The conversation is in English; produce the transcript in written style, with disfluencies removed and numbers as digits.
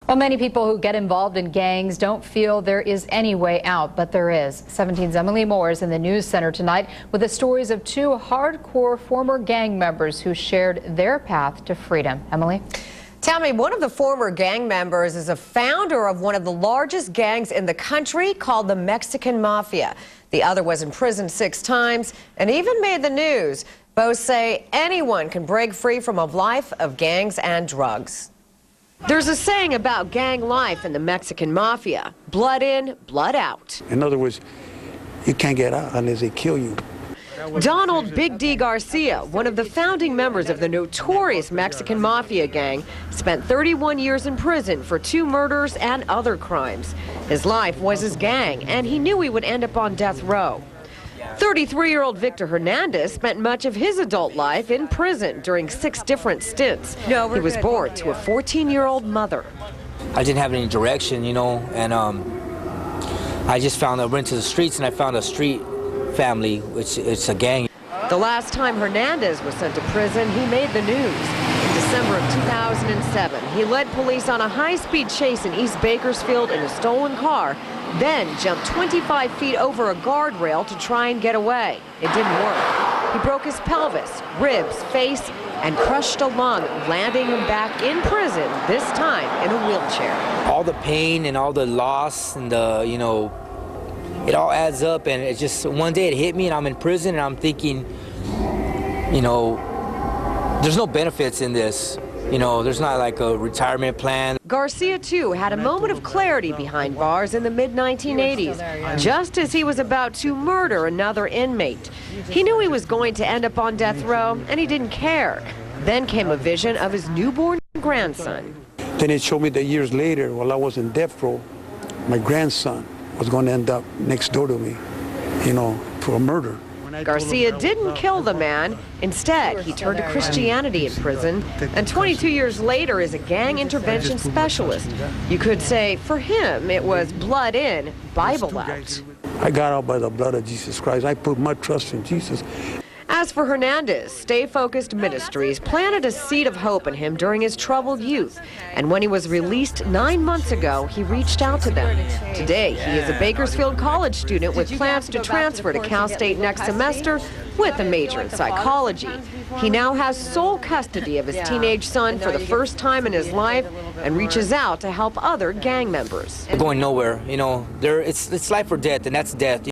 Well, many people who get involved in gangs don't feel there is any way out, but there is. 17's Emily Moore is in the news center tonight with the stories of two hardcore former gang members who shared their path to freedom. Emily? Tammy, one of the former gang members is a founder of one of the largest gangs in the country called the Mexican Mafia. The other was in prison 6 times and even made the news. Both say anyone can break free from a life of gangs and drugs. There's a saying about gang life in the Mexican Mafia: blood in, blood out. In other words, you can't get out unless they kill you. Donald Big D Garcia, one of the founding members of the notorious Mexican Mafia gang, spent 31 years in prison for 2 murders and other crimes. His life was his gang, and he knew he would end up on death row. 33-year-old Victor Hernandez spent much of his adult life in prison during 6 different stints. He was born to a 14-year-old mother. I didn't have any direction, you know, and I went to the streets and I found a street family, which it's a gang. The last time Hernandez was sent to prison, he made the news. In December of 2007, he led police on a high-speed chase in East Bakersfield in a stolen car, then jumped 25 feet over a guardrail to try and get away. It didn't work. He broke his pelvis, ribs, face, and crushed a lung, landing him back in prison, this time in a wheelchair. All the pain and all the loss and the, you know, it all adds up, and it's just one day it hit me and I'm in prison and I'm thinking, you know, there's no benefits in this. You know, there's not like a retirement plan. Garcia, too, had a moment of clarity behind bars in the mid-1980s, just as he was about to murder another inmate. He knew he was going to end up on death row, and he didn't care. Then came a vision of his newborn grandson. Then it showed me that years later, while I was in death row, my grandson was going to end up next door to me, you know, for a murder. Garcia didn't kill the man. Instead, he turned to Christianity in prison, and 22 years later is a gang intervention specialist. You could say, for him, it was blood in, Bible out. I got out by the blood of Jesus Christ. I put my trust in Jesus. As for Hernandez, Stay Focused Ministries planted a seed of hope in him during his troubled youth. And when he was released 9 months ago, he reached out to them. Today, he is a Bakersfield College student with plans to transfer to Cal State next semester with a major in psychology. He now has sole custody of his teenage son for the first time in his life and reaches out to help other gang members. Going nowhere, you know, it's life or death, and that's death.